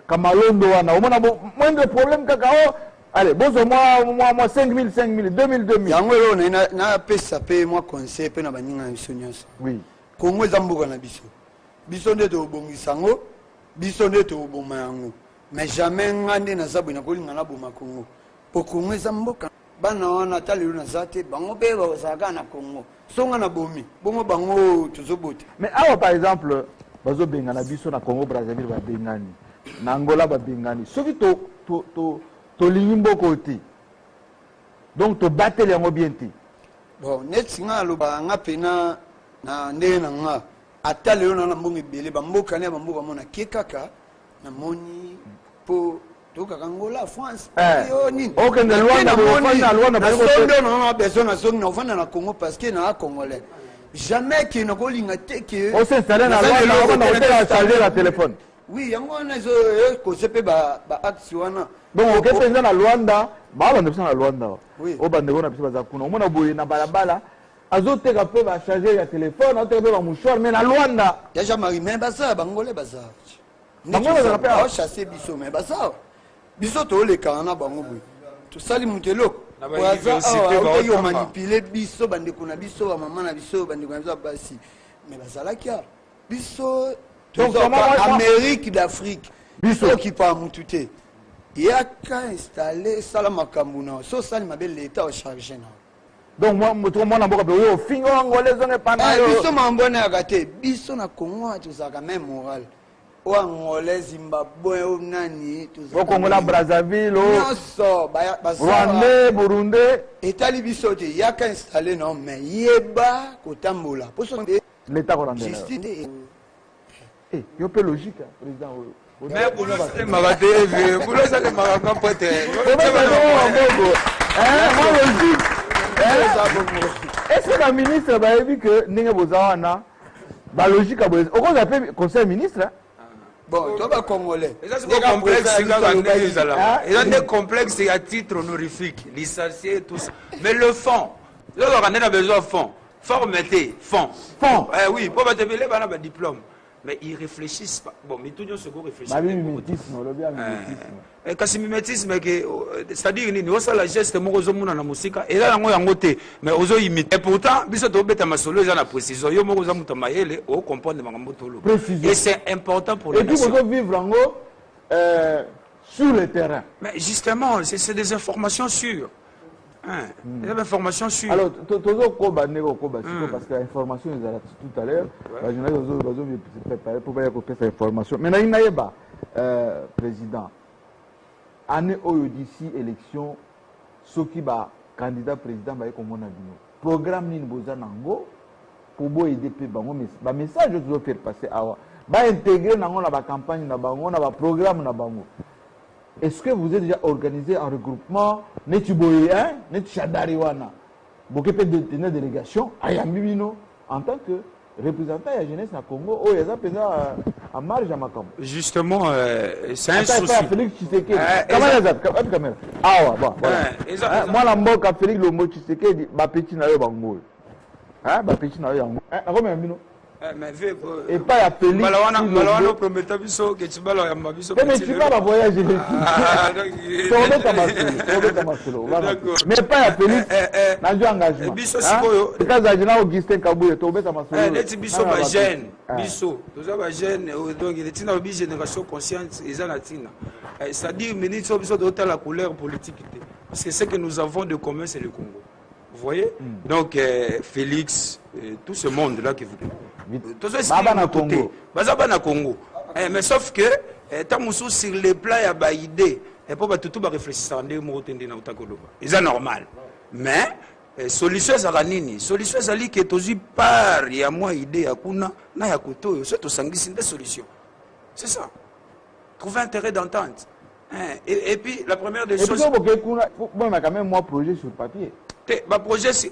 Kamalondo wana, on a moins de problèmes kakao. Allez, bon moi 5 000, 2 000. Yango lo na pesa pe moi conseil pe na baninga bisonyas. Oui. Kongo zambuka na biso. Biso nde to bongisango, biso nde to bomango. Mais jamais ngande na zabu na kolinga na boma Kongo. Po Kongo zambuka bana wana talelo na zate bango be ba saka na Kongo. Songa na bomi bongo bango tuzoboti. Mais awa par exemple bazo benga na biso na Congo Brazzaville ba bengani na Angola ba bengani soki to lingimbo côté donc to battle yango bien te. Bon net singa lo ba nga pena na ndenge na nga atalelo na mbongo ebele ba mboka ne ba mboka mona kekaka na moni po toka Angola France nini OK na Luanda na Luanda ba sondo na besoin na songi na fanda na Congo parce que na congolais jamais que na kolinga te que on s'installer na Luanda on va charger la téléphone. Oui yango na zo ko sepe ba action wana donc OK penza na Luanda ba ba ndepsa na Luanda o bande bona biso baza kuna omona boye na balabala azoteka pe ba charger la téléphone azoteka pe ba mouchoir mais na Luanda ya jamari mais baza bangolais baza bangolais za pe a chasser biso mais baza biso to le kana bango boy to sali mutelo ko yo manipuler biso bande kuna biso ba mama na biso bande kuna biso basi mais bazala kia biso donc Amérique d'Afrique biso qui pas mututé yaka installer sala makambuna so sali mabel l'état au chargé na donc moi na mboka be yo fingo angolais zonge pana yo biso mambona yakate biso na Congo to saka même moral o angolais Zimbabwe o nani to o Congo la Brazzaville o so Rwanda Burundi etali biso te yaka installer non mais yeba kotambola poso l'état rwandais yo pe logique président mais pour le magaté pour le magatin pote moi logique est-ce que la ministre ba dit que ninga bozawana ba logique a au qu'on appelle conseil ministre. Bon, toi va congolais. C'est complexe, il y a des complexes à titre honorifique, licencié tout ça. Mais le fond, là on a besoin de fond, formaté, fond. Oui, pour te payer un diplôme. Mais ils réfléchissent pas. Bon, mais tout le monde réfléchit. Kasi mimétisme, c'est-à-dire que nous avons la geste de la musique, et là, nous avons voté, mais nous avons imité. Et pourtant, nous avons fait ma solo, nous avons précision. Nous avons fait au comprendre et c'est important pour les nations. Et puis, nous vivre en haut, sur le terrain. Mais justement, c'est des informations sûres. Des informations sûres. Alors, parce que l'information est là tout à l'heure. Les journalistes ont préparé pour faire cette information. Mais il y a président. Année d'ici élection, ceux qui sont candidat président, comme on a dit. Programme ni boza nango pour aider bango mais message que vous faire passer à intégrer nango la campagne na bango na programme na bango. Est-ce que vous êtes déjà organisé en regroupement netu boye hein netu chadari wana boke peut tenir délégation ayambibino en tant que représentant de la jeunesse na Congo oh yaza pesa à marge à makambo. Justement c'est un souci. Félix Tshisekedi. Comment yaza caméra. Ah ouais bon. Moi la mboka Félix Lombo Tshisekedi ba petit na yo bango. Ah, bah, petit, non, il y a un combien de minutes? Mais et pas à Félix. Malawano promettait biso que tu vas leur biso. Mais tu vas la voyager. Mais pas à Félix. N'a pas engagement. Biso sikoyo. Quand Zajina Augustin Kabouye tombe ta masolo. Net biso ba jeune. Biso. Toza ba jeune donc il est une génération consciente et zanatina. C'est-à-dire ministre biso de la couleur politique parce que ce que nous avons de commun c'est le Congo. Vous voyez? Donc Félix tout ce monde là que vous Congo. Congo. Mais sauf que sur les plans il y a des idées et pour tout réfléchir c'est normal. Mais solution za nini? Solution za li que tozi par il y a moins idée ya kuna na ya koto c'est to sangisi des solutions. C'est ça. Trouver intérêt d'entente. Et puis la première des choses bon mais quand même moi projet sur papier. Ma projet c'est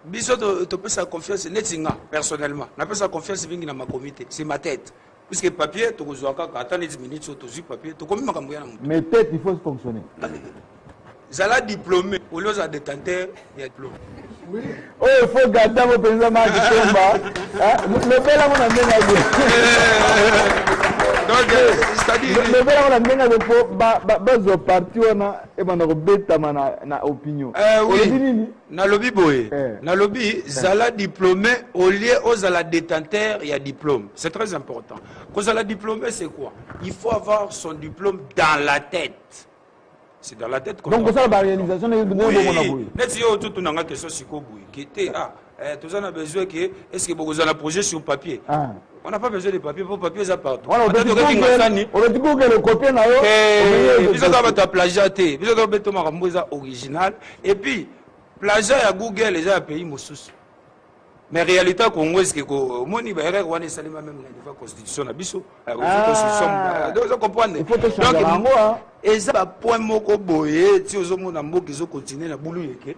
biso tu peux sa confiance netinga personnellement na peux sa confiance vingi na ma comité c'est ma tête puisque papier tu reçois quand attends 10 minutes sur tu papier tu comme makambo ya na mais tête il faut fonctionner zala diplômé au lieu de détenteur il y a diplôme oh il faut garder vos président ma Kimba le bela mon amenga donc c'est-à-dire le bela mon amenga de bazo parti ona e bana robeta na opinion oui na lobby boy na lobby zala diplômé au lieu aux zala détenteur il y a diplôme c'est très important quand zala diplômé c'est quoi il faut avoir son diplôme dans la tête. C'est dans la tête qu'on donc ça la réalisation de oui net yo tout na nga question siko boui qui était tous on a besoin que est-ce que vous avez un projet sur papier on n'a pas besoin de papier pour papier ça partout on a dit que le copier na yo ils ont ta plagiaté ils ont beto makambo za original et puis plagiat à Google les pays mosusu mais réalité Congo est-ce que moni ba erreur wana salima même na niveau constitution na biso constitution donc vous comprenez il faut te changer en moi et ça ba point moko boye ti ozomona mboka zo continuer na bulu yeke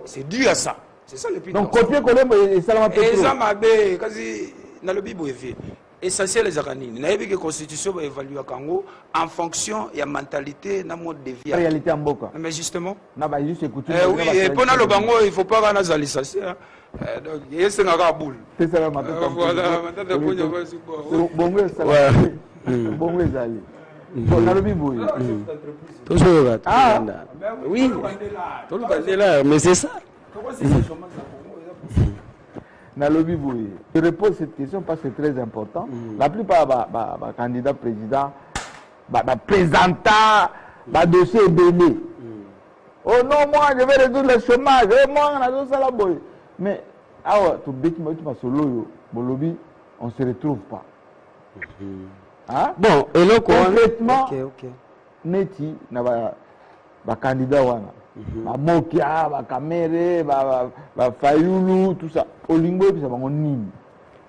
c'est dû à ça c'est ça le plus donc copier coller et salama et ça mabe kasi na le bibo evi essentiel les akanini na yebi que constitution va évaluer Congo en fonction ya mentalité na mode de vie réalité en mboka mais justement na ba juste écouter oui et pour na le bango il faut pas kana zalisa donc c'est un boule c'est ça maintenant voilà maintenant bongo va suko bongo ça bongo zali bon na le bibo toujours oui tout le là mais c'est ça na lobby boy. Je repose cette question parce que c'est très important. La plupart des candidats présidents, présentant le dossier belé. Oh non, moi je vais réduire le chômage. Moi on a tout ça là boy. Mais tu bêtis moi tu vas solo bon lobby, on se retrouve pas. Bon, et le concrètement, neti na ba candidat wana. Mokia, Kamere, Fayulu, tout ça. Olingo et puis ça va en nini.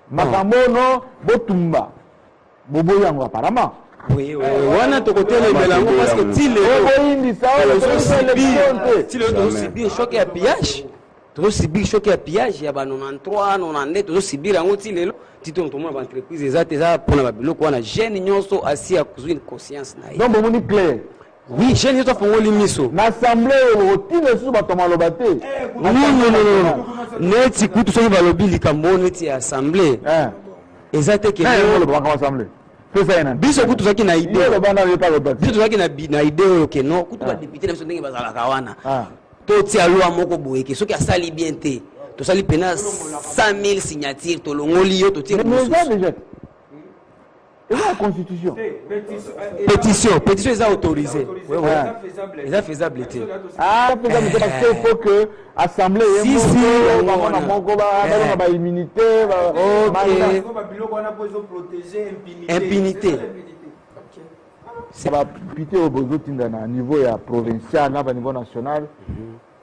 Makambo non, Botumba. Bobo yango apparemment. Oui, on a tout côté les mélanges parce que si les choc à pillage, tout subir choc à pillage, il y a 93, 99, tout subir en outil les titre tout le monde entreprise exact ça pour la bilo quoi na jeune nyonso assis à une conscience na. Donc bon clair. Oui, j'ai dit que l'imiso. L'assemblée, au-dessus de ce bâtiment, non. N'est-ce que tout ce qui va lobby, les Cambodges, n'est-ce assemblée. Exactement. Le banc assemblée. C'est ça, non. Biso tout ça qui n'a idée. Le banc n'avait pas le banc. Biso tout ça qui n'a idée, que non. Tout va député, les personnes qui vont à la Kawana. Tout c'est à l'eau à Moko Boé, qui sont qui a sali bien té. Tout ça, les pénals 100 000 signatures, tout le monde, tout tire. Et la constitution. Pétition est autorisée. Oui. C'est faisabilité. Faisabilité parce qu'il faut que l'Assemblée ait immunité. Impunité. Ça va piter au besoin d'un niveau provincial, à niveau national.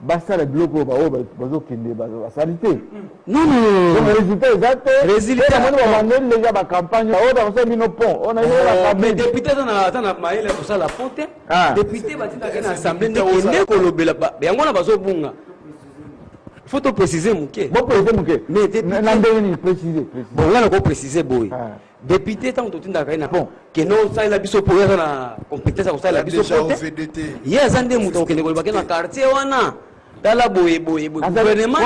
Basta le bloc au bazo kende bazo sanité. Non. Le résultat exact. Résultat. On a les gars la campagne. On a mis nos ponts. On a eu la campagne. Mais député dans la maïle pour ça la ponte. Député va dire dans l'assemblée ne kolobela ba. Yango na bazo bunga. Faut te préciser muke. Bon préciser muke. Mais n'andeni préciser. Bon là on va préciser boy. Député tant tout ndaka ina bon que non ça la biso pour na compétence ça la biso pour. VDT. Yes ande muto kende kolobaka na quartier wana. tala boye gouvernement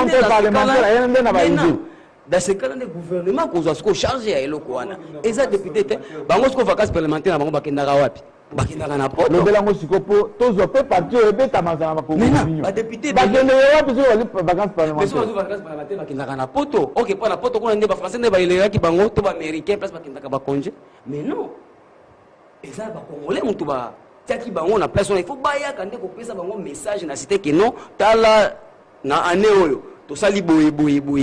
dans ce cas-là, le gouvernement qu'on a chargé à Elokoana. Et ça, député, bango ce vacances parlementaires, bango bakendara wapi, bakendara na poto. Le belango sikopo, tous on peut partir et bête amazana bako. Mais député, bakendara wapi sur vacances parlementaires. Mais sur vacances parlementaires, bakendara na poto. Ok, pour la poto, on a des français, des bailés qui bango, tout américain, place bakendara bakonje. Mais non. Et ça, bakongolais, mon tout ba. Tiaki bango na place, il faut baya quand on peut ça bango message na cité que non, tala na année oyo. Tout ça, boye. Nous,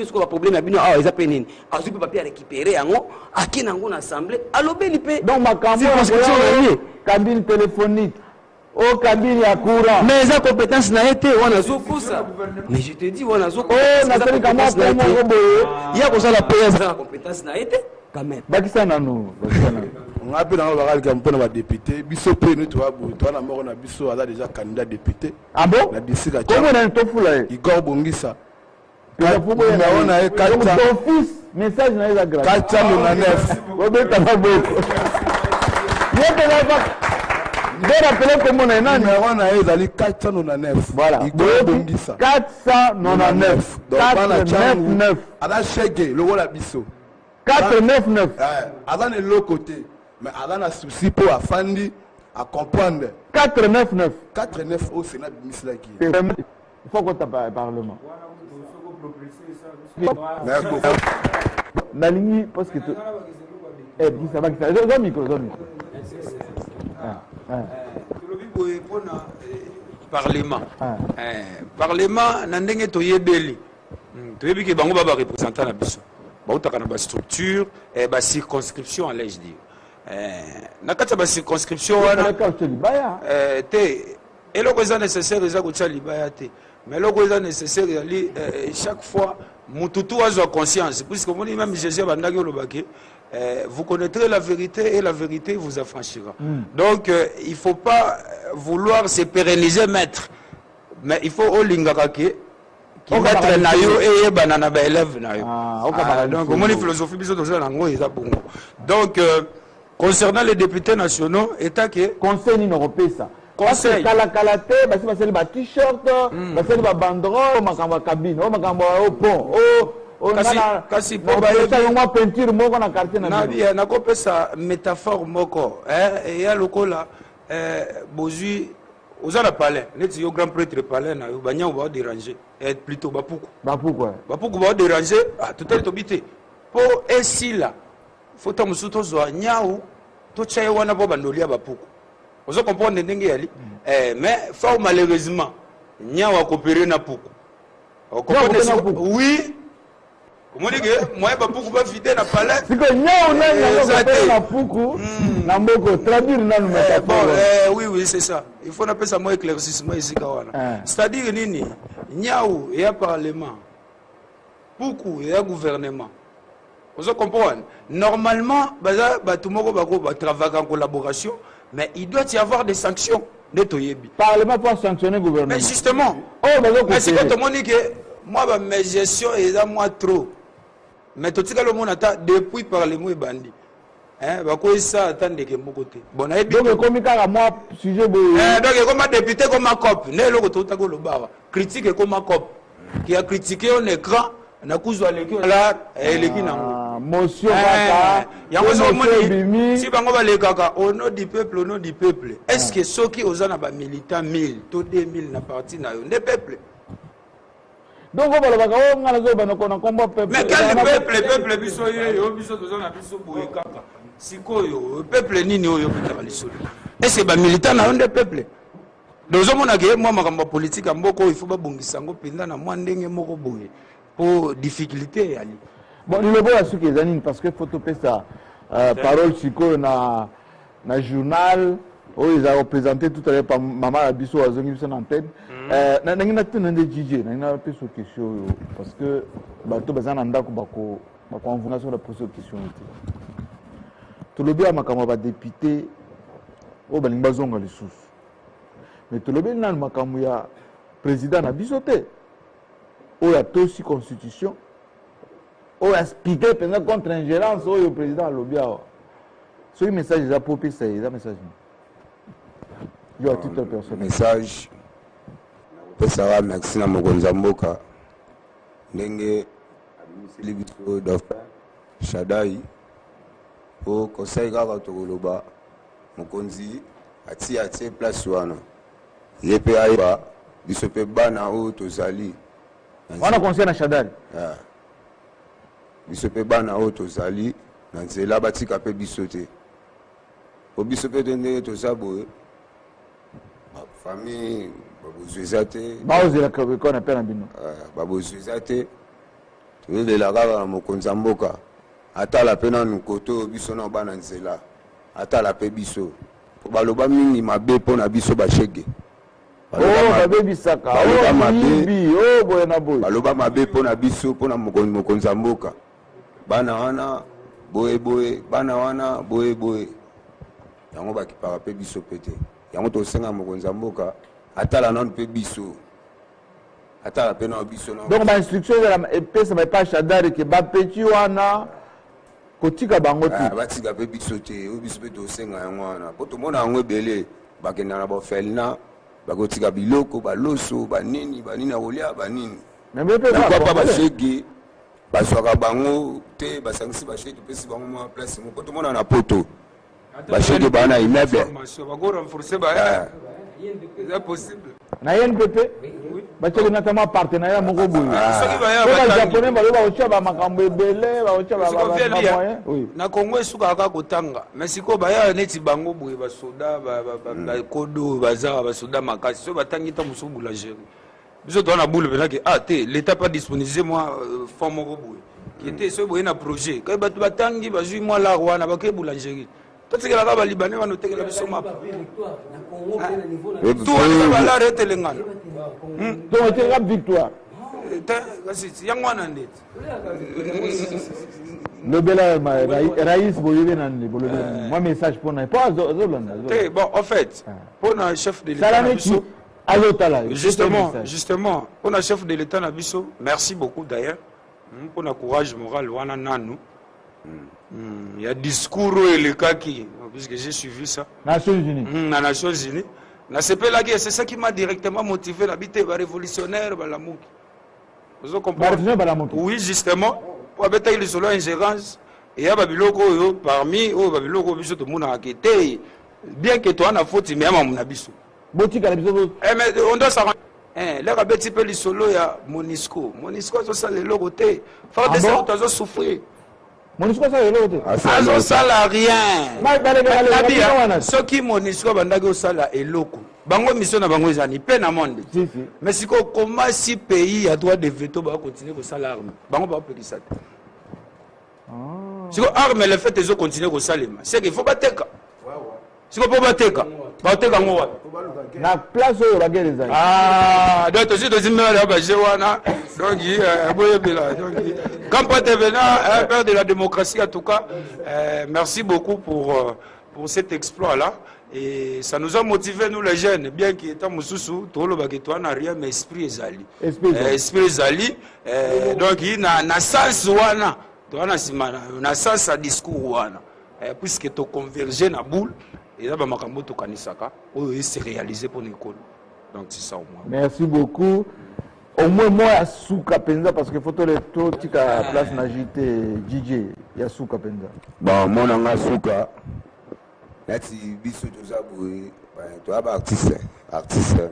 ce qu'on a problème, ils ont peine. Ils ont papier à récupérer, ils ont assemblée. Alors, donc, ma cabine téléphonique, au cabine à courant. Mais les compétences n'a été, on a ça. Mais je te dis, on a ça. Il y a ça la PS, la compétence n'a été, quand même. On a appelé dans le député, Bisso Pénu, tu vois, on a Bisso déjà candidat député. Ah bon? Comment on a un tofu là? Igor Bongissa. On a ton fils, message n'a pas grave. 499. On a eu 499. Voilà. Igor Bongissa. 499. 499. À la chèque, le rôle à Bisso. 499. Avant de l'autre côté. Mais avant un souci pour Afandi à comprendre. 499. 499 au Sénat de Mislaki. Il faut qu'on tape au Parlement. La ligne, parce que tu. Eh, dis ça va, ça micro. Parlement. Parlement, n'andenge toyebeli. Toyebi ke bango baba représentant na biso. Ba utaka na ba structure et ba circonscription à l'âge dire. Nakata ba circonscription wana te eloko eza nécessaire eza kotia libaya te mais eloko eza nécessaire ali chaque fois mututu azwa conscience puisque moni même Jésus bandaki olobaki vous connaîtrez la vérité et la vérité vous affranchira. Donc il faut pas vouloir se pérenniser maître mais il faut olingaka ke qui maître na yo et banana ba élève na yo. Donc moni philosophie biso to na ngo eza bongo. Donc concernant les députés nationaux, État qui est conseil européen ça. Conseil. Kalakalate, basi baseli ba t-shirt, baseli ba banderole, makamba cabine, makamba au pont. Kasi po ba yo peinture moko na quartier na bien. Na ko pesa métaphore moko, et ya lokola bozui ozala palais, neti yo grand prêtre palais na yo banya ba déranger, et plutôt bapuku. Bapuku. Bapuku ba déranger, tout est tobité. Po esi là. Faut que nous soyons nyau tout ça wana bo bandolia bapuku ozo comprendre ndenge yali mais faut malheureusement nyau a coopérer na puku oui comment dire moi bapuku ba fidèle na palais c'est que nyau na coopérer na puku na mboko traduire na métaphore oui c'est ça il faut appeler ça moi éclaircissement ici kawana c'est-à-dire nini nyau et à parlement puku et à gouvernement. Vous comprenez? Normalement, tout le monde va travailler en collaboration, mais il doit y avoir des sanctions. Parlement pour sanctionner le gouvernement. Mais justement, mais c'est quand tout le monde dit que moi, mes gestions, moi trop. Mais tout le monde attend depuis par les mots bandits. Donc, ça attend de mon côté. Bon, donc, comme moi, sujet. Donc, comme député, comme un cop, critique comme un cop, qui a critiqué un écran. Na kuzwa leki la eleki nango motion si bango balekaka au nom du peuple est-ce que ceux qui osana ba militants 1000 to 2000 na parti na yo ne peuple donc on va le ngala zo bana kona komba peuple mais quel peuple biso yo biso tozana biso boye kaka sikoyo peuple nini oyo bitaka lisolo est-ce ba militants na yo ne peuple donc on a que moi makambo politique amboko il faut ba bongisa ngo pinda na mwa ndenge moko boye pour difficulté ali bon le bon à ce qu'ils animent parce que photo ça parole chico na journal où ils ont représenté tout à l'heure par maman Abisso azongi son antenne na ngina tena de DJ na ngina pe so question parce que bato bazana ndako bako convocation de poser question tout le bien makambo ba député o balinga bazonga les sous mais tout le bien na makambo ya président na biso te ou la aussi constitution, ou la expliquer contre ingérence, ou le président a lobby. Ce message est approprié, c'est un message. Il y a tout un personnel. Message, napesaka merci na mokonzi ya mboka ndenge abimiseli biso dauphin Shadai po conseil kaka tokoloba mokonzi atie place wana ye mpe ayeba biso mpe bana oyo tozali wana conseil na Shadai biso mpe bana oyo tozali na nzela batika mpe biso te po biso mpe te ndenge toza boye famille babozwi eza te baozelaka ekona mpe na bino babozwi eza te toyelela kaka na mokonzi ya mboka atala mpe nanu koto oyo biso na bana nzela atala mpe biso po baloba mingi mabe mpo na biso bashege babebisaka boye na boye baloba mabe mpo na biso mpo na mokonzi ya mboka bana wana boye bana wana boye yango bakipaka mpe biso mpe te yango tosenga mokonzi ya mboka atala nanu mpe biso atala mpe na biso donc bainstruction epesa baepa Shadari ke bapeti wana kotika bango te batika mpe biso te oyo biso mpe tosenga yango wana mpo tomona yango ebele bakenda na bafelina bakotika biloko baloso banini ya kolia banini nakwapa bashege bazwaka bango te basangisi bashege topesi bango mwa place moko tomona na poto bashege bana immeuble na INPP bacheli natama partenariat moko boye bajaponais baloba bakotia bamakambo ebele bakotia bamoyen na Congo esukaka kaka kotanga mais sikoyo baya neti bango boye basoda bakodo bazaka basoda makasi soki batangi ta mosusu boulangerie biso toza na boule penaki te l'état pas disponibiliser mwa fond moko boye kete soki boye na projet kai bato batangi bazwi mwa lar wana bakei boulangerie totikelaka balibanais wana otekela biso mapa tuwana balare etelengana donc eteleka victoire yango wana ndeti lobela rais boyebi nani bolobela moi message mpona po azolanda te bon en fait mpona chef de l'état na biso azotala justement mpona chef de l'état na biso merci beaucoup d'ailleurs mpona courage moral wana nanu il y a discours elekaki puisque j'ai suivi ça Nations Unies na Nations Unies na sepelaki c'est ça qui m'a directement motivé na bité ba révolutionnaire ba lamuki vous comprenez oui justement pour abeta ile solo ingérence et ya babiloko yo parmi o babiloko biso to mona akete bien que toi na faute mais ama mona biso botika na biso mais on doit s'arranger là ka beti pe le solo ya Monisco zo ça le logo te fa de ça to souffrir Monisco ça le logo azo sala rien ceux qui Monisco bandaki osala eloko bango mission na bango ezani pe na monde mais siko comment si pays a droit de veto ba continuer ko sala arme bango ba pekisa te siko arme le fait ezo continuer ko salema c'est qu'il faut bateka siko po bateka bateka ngo wapi na place oyo bagere ezali donc tosi tozimela ya baje wana donc boyebela donc quand pas devenant père de la démocratie en tout cas merci beaucoup pour cet exploit là et ça nous a motivé nous les jeunes bien qu'il était mususu tolo baketwa na rien mais esprit ezali donc na sens wana toana simana na sens à discours wana puisque to converger na boule et là bamakambo to kanisaka oyo est réalisé pour l'école donc c'est ça au moins merci beaucoup au moins moi ya suka penza parce que photo le to tika place na JT DJ ya suka penza bon mona nga suka lati biso toza boye to aba artiste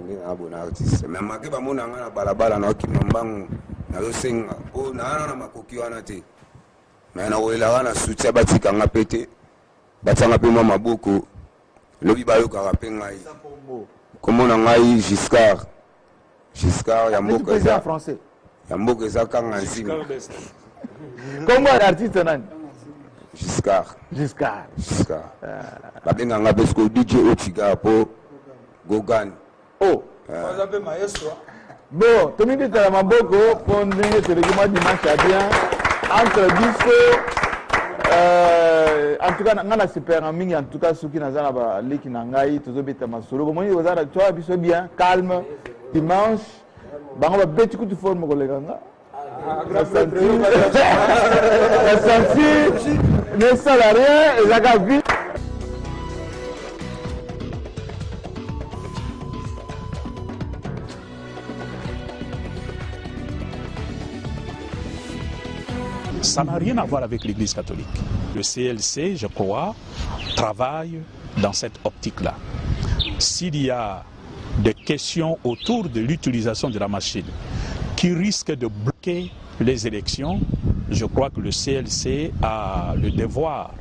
ni na bona artiste mais make ba mona nga na balabala na okimambangu na yosenga po na makoki wana te mais na wela wana soutien batika nga pété batanga pe mwa maboko lobi bayokaka mpe ngai komona ngai Giscard ya mboka eza français ya mboka eza kanga nzima kombo ya artiste nani Giscard babenga nga parce que DJ Otiga po Gogan bon tomibetala maboko mpo ndenge toleki mwa dimanche ya bien entre biso en tout cas nga na sepelaka mingi en tout cas soki naza na baleki na ngai tozobeta masolo bomoni oza na toa biso bien calme dimanche bango babeti kutu forme koleka nga nasenti nesala rien ezaka vi Ça n'a rien à voir avec l'Église catholique. Le CLC, je crois, travaille dans cette optique-là. S'il y a des questions autour de l'utilisation de la machine qui risquent de bloquer les élections, je crois que le CLC a le devoir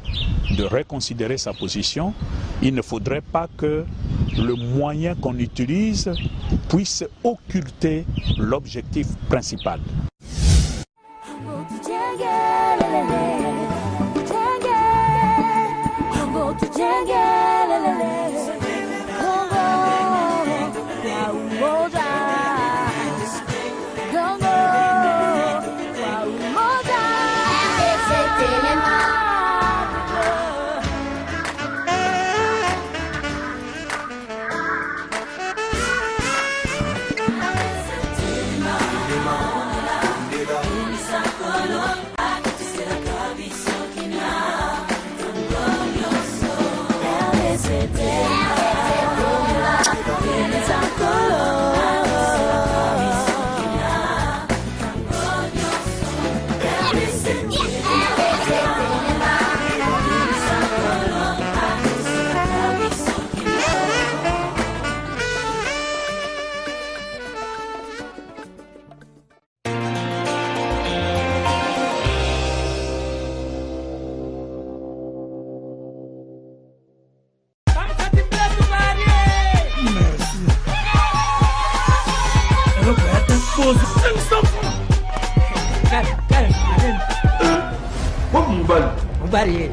de reconsidérer sa position. Il ne faudrait pas que le moyen qu'on utilise puisse occulter l'objectif principal. Mubali.